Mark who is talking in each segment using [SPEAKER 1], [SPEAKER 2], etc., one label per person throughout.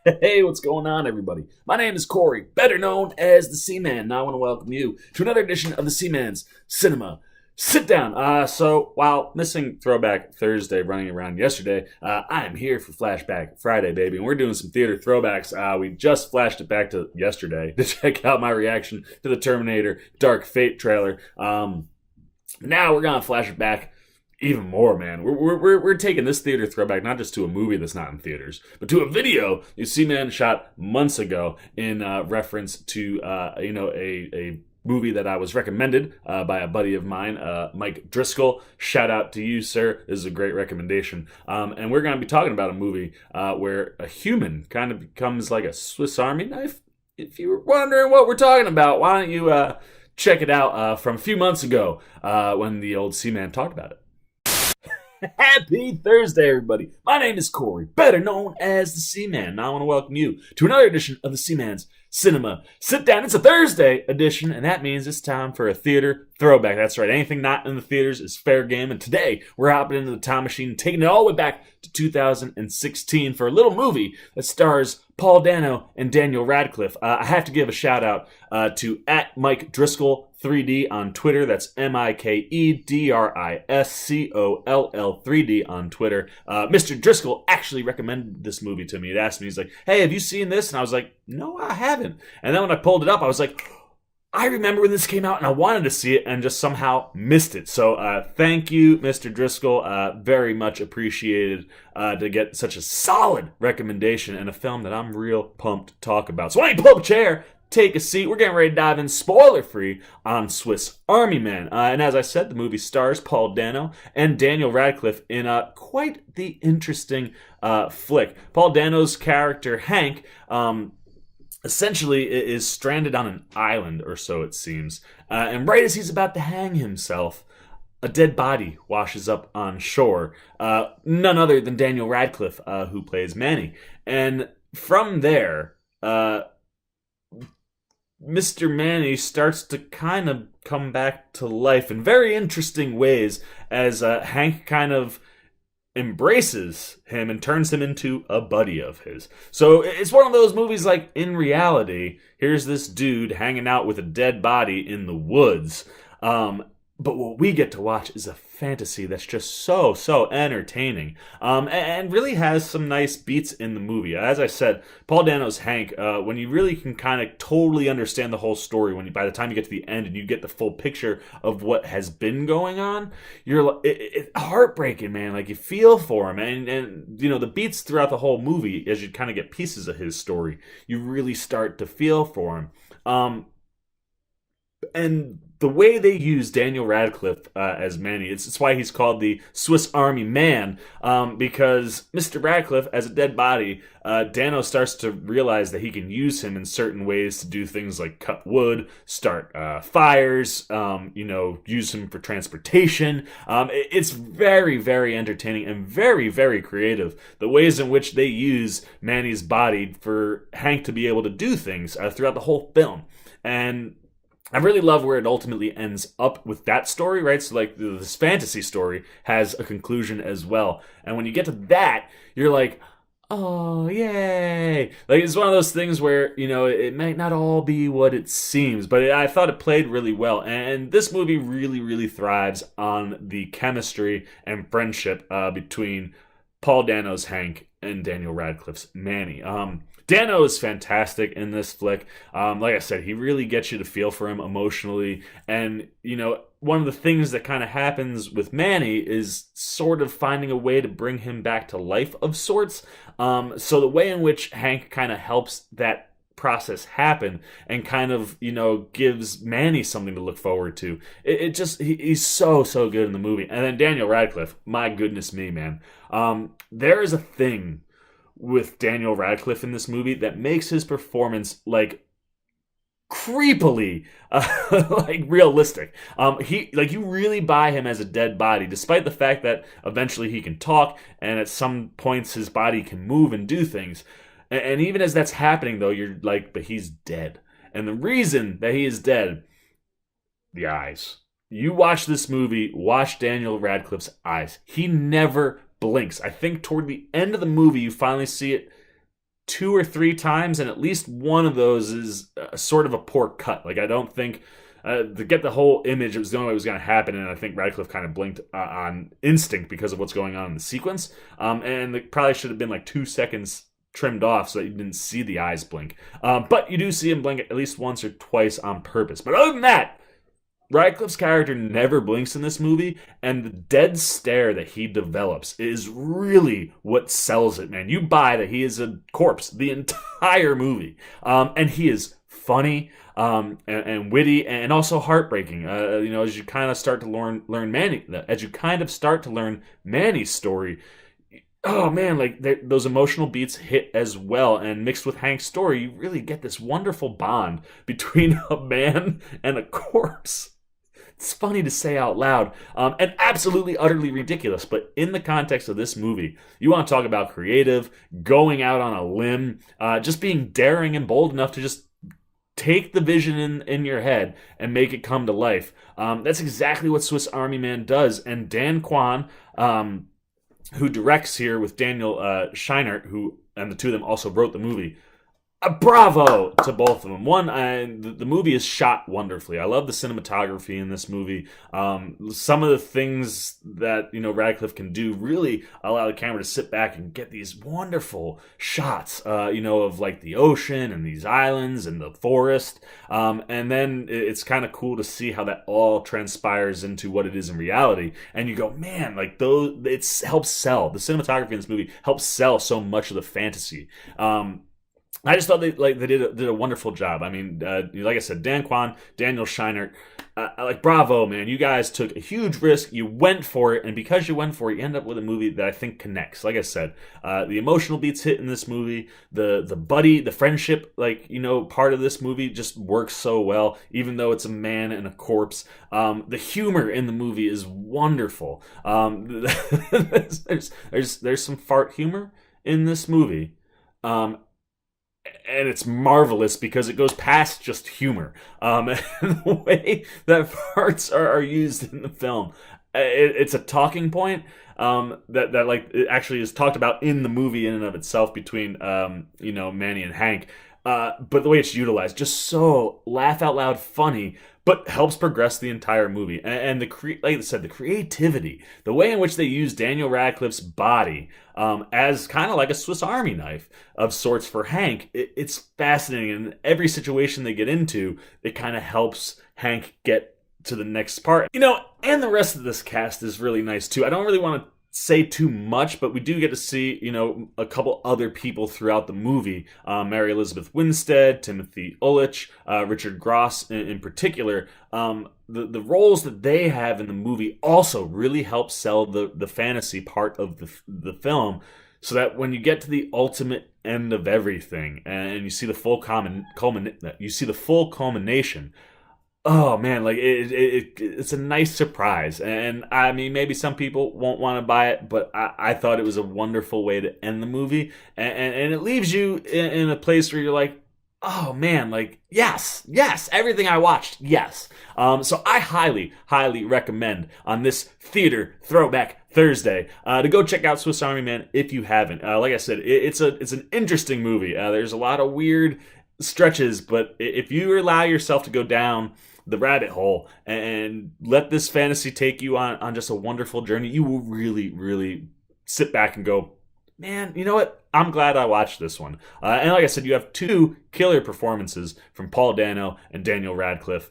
[SPEAKER 1] Hey, what's going on, everybody? My name is Corey, better known as the Seaman. Now I want to welcome you to another edition of the Seaman's Cinema Sit Down. So while missing Throwback Thursday running around yesterday, I am here for Flashback Friday, baby, and we're doing some theater throwbacks. We just flashed it back to yesterday to check out my reaction to the Terminator Dark Fate trailer. Now we're gonna flash it back even more, man. We're taking this theater throwback not just to a movie that's not in theaters, but to a video you see, man, shot months ago in reference to a movie that I was recommended by a buddy of mine, Mike Driscoll. Shout out to you, sir. This is a great recommendation. And we're going to be talking about a movie where a human kind of becomes like a Swiss Army knife. If you were wondering what we're talking about, why don't you check it out from a few months ago when the old Seaman talked about it. Happy Thursday, everybody. My name is Corey, better known as the Seaman. Now I want to welcome you to another edition of the Seaman's Cinema Sit Down. It's a Thursday edition, and that means it's time for a theater throwback. That's right. Anything not in the theaters is fair game, and today we're hopping into the time machine and taking it all the way back to 2016 for a little movie that stars Paul Dano and Daniel Radcliffe. I have to give a shout out to @Mike Driscoll 3D on Twitter. That's MikeDriscoll 3D on Twitter. Mr. Driscoll actually recommended this movie to me. He asked me, he's like, "Hey, have you seen this?" And I was like, "No, I haven't." And then when I pulled it up, I was like, I remember when this came out and I wanted to see it and just somehow missed it. So thank you, Mr. Driscoll. Very much appreciated to get such a solid recommendation and a film that I'm real pumped to talk about. So why don't you pull up a chair, take a seat. We're getting ready to dive in spoiler-free on Swiss Army Man. And as I said, the movie stars Paul Dano and Daniel Radcliffe in quite the interesting flick. Paul Dano's character, Hank, essentially is stranded on an island, or so it seems. And right as he's about to hang himself, a dead body washes up on shore. None other than Daniel Radcliffe, who plays Manny. And from there, Mr. Manny starts to kind of come back to life in very interesting ways as Hank kind of embraces him and turns him into a buddy of his. So it's one of those movies like, in reality, here's this dude hanging out with a dead body in the woods. But what we get to watch is a fantasy that's just so entertaining, and really has some nice beats in the movie. As I said, Paul Dano's Hank, when you really can kind of totally understand the whole story, by the time you get to the end and you get the full picture of what has been going on, it's heartbreaking, man. Like, you feel for him, and you know, the beats throughout the whole movie, as you kind of get pieces of his story, you really start to feel for him. And the way they use Daniel Radcliffe as Manny, it's why he's called the Swiss Army Man, because Mr. Radcliffe, as a dead body, Dano starts to realize that he can use him in certain ways to do things like cut wood, start fires, use him for transportation. It's very entertaining and very creative, the ways in which they use Manny's body for Hank to be able to do things throughout the whole film. And I really love where it ultimately ends up with that story, right? So, like, this fantasy story has a conclusion as well. And when you get to that, you're like, oh, yay. Like, it's one of those things where, you know, it might not all be what it seems, but I thought it played really well. And this movie really thrives on the chemistry and friendship between Paul Dano's Hank and Daniel Radcliffe's Manny. Dano is fantastic in this flick. Like I said, he really gets you to feel for him emotionally. And, you know, one of the things that kind of happens with Manny is sort of finding a way to bring him back to life of sorts. So the way in which Hank kind of helps that process happen and kind of, you know, gives Manny something to look forward to. He's so good in the movie. And then Daniel Radcliffe, my goodness me, man. There is a thing with Daniel Radcliffe in this movie that makes his performance like creepily like realistic. You really buy him as a dead body, despite the fact that eventually he can talk and at some points his body can move and do things. And even as that's happening, though, you're like, but he's dead. And the reason that he is dead, the eyes. You watch this movie, watch Daniel Radcliffe's eyes. He never blinks. I think toward the end of the movie, you finally see it 2 or 3 times, and at least one of those is sort of a poor cut. Like, I don't think to get the whole image, it was the only way it was going to happen, and I think Radcliffe kind of blinked on instinct because of what's going on in the sequence. And it probably should have been like 2 seconds trimmed off so that you didn't see the eyes blink. But you do see him blink at least once or twice on purpose. But other than that, Radcliffe's character never blinks in this movie, and the dead stare that he develops is really what sells it, man. You buy that he is a corpse the entire movie. And he is funny and witty and also heartbreaking. As you kind of start to learn Manny's story. Oh man, like those emotional beats hit as well, and mixed with Hank's story, you really get this wonderful bond between a man and a corpse. It's funny to say out loud, and absolutely utterly ridiculous, but in the context of this movie, you want to talk about creative, going out on a limb, just being daring and bold enough to just take the vision in your head and make it come to life. That's exactly what Swiss Army Man does, and Dan Kwan, who directs here with Daniel Scheinert, and the two of them also wrote the movie. Bravo to both of them. The movie is shot wonderfully. I love the cinematography in this movie. Some of the things that Radcliffe can do really allow the camera to sit back and get these wonderful shots, of like the ocean and these islands and the forest. And then it's kind of cool to see how that all transpires into what it is in reality. And you go, man, like it helps sell. The cinematography in this movie helps sell so much of the fantasy. I just thought they did a wonderful job. I mean, like I said, Dan Kwan, Daniel Scheinert, bravo, man. You guys took a huge risk. You went for it, and because you went for it, you end up with a movie that I think connects. Like I said, the emotional beats hit in this movie, the friendship, part of this movie just works so well, even though it's a man and a corpse. The humor in the movie is wonderful. There's some fart humor in this movie. And it's marvelous because it goes past just humor. And the way that farts are used in the film, it's a talking point that it actually is talked about in the movie in and of itself between Manny and Hank. But the way it's utilized, just so laugh out loud funny, but helps progress the entire movie. And like I said, the creativity, the way in which they use Daniel Radcliffe's body as kind of like a Swiss Army knife of sorts for Hank, it's fascinating. And every situation they get into, it kind of helps Hank get to the next part. And the rest of this cast is really nice too. I don't really want to say too much, but we do get to see, a couple other people throughout the movie. Mary Elizabeth Winstead, Timothy Ulrich, Richard Gross in particular. The roles that they have in the movie also really help sell the fantasy part of the film, so that when you get to the ultimate end of everything and you see the full culmination. Oh man, it's a nice surprise, and I mean maybe some people won't want to buy it, but I thought it was a wonderful way to end the movie, and it leaves you in a place where you're like, oh man, yes, everything I watched, yes. So I highly recommend on this Theater Throwback Thursday to go check out Swiss Army Man if you haven't. Like I said, it's an interesting movie. There's a lot of weird stretches, but if you allow yourself to go down the rabbit hole and let this fantasy take you on just a wonderful journey, you will really sit back and go, man, you know what? I'm glad I watched this one. And like I said, you have two killer performances from Paul Dano and Daniel Radcliffe.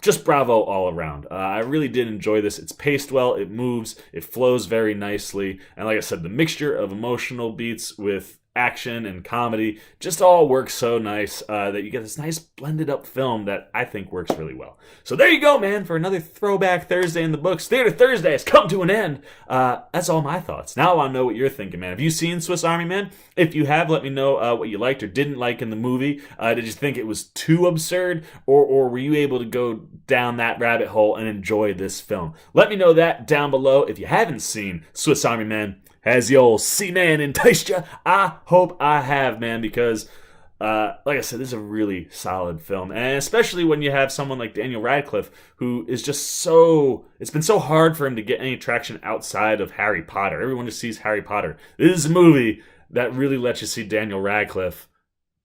[SPEAKER 1] Just bravo all around. I really did enjoy this. It's paced well, it moves, it flows very nicely. And like I said, the mixture of emotional beats with action and comedy just all works so nice that you get this nice blended up film that I think works really well. So there you go, man, for another Throwback Thursday in the books. Theater Thursday has come to an end. That's all my thoughts. Now I want to know what you're thinking, man. Have you seen Swiss Army Man? If you have, let me know what you liked or didn't like in the movie. Did you think it was too absurd, or were you able to go down that rabbit hole and enjoy this film? Let me know that down below. If you haven't seen Swiss Army Man, has the old Seaman enticed you? I hope I have, man, because, like I said, this is a really solid film. And especially when you have someone like Daniel Radcliffe, who is just it's been so hard for him to get any traction outside of Harry Potter. Everyone just sees Harry Potter. This is a movie that really lets you see Daniel Radcliffe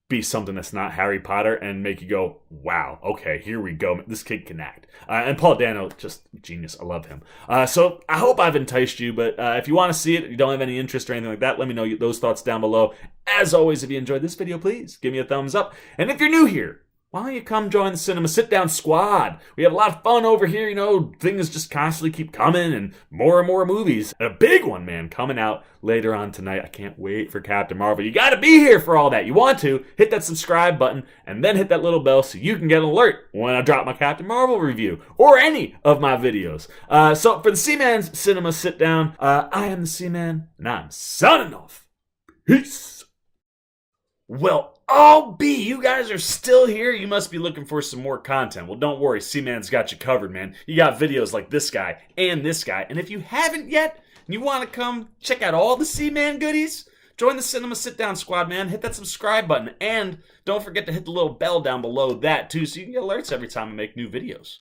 [SPEAKER 1] be something that's not Harry Potter and make you go, wow, okay, here we go. This kid can act. And Paul Dano, just genius. I love him. So I hope I've enticed you, but if you want to see it, you don't have any interest or anything like that, let me know those thoughts down below. As always, if you enjoyed this video, please give me a thumbs up. And if you're new here, why don't you come join the Cinema Sit-Down Squad? We have a lot of fun over here, things just constantly keep coming and more movies. And a big one, man, coming out later on tonight. I can't wait for Captain Marvel. You gotta be here for all that. You want to, hit that subscribe button and then hit that little bell so you can get an alert when I drop my Captain Marvel review or any of my videos. So for the Seaman's Cinema Sit-Down, I am the Seaman and I'm signing off. Peace. Well, you guys are still here. You must be looking for some more content. Well, don't worry. Seaman's got you covered, man. You got videos like this guy and this guy. And if you haven't yet, and you want to come check out all the Seaman goodies, join the Cinema Sit-Down Squad, man. Hit that subscribe button. And don't forget to hit the little bell down below that, too, so you can get alerts every time I make new videos.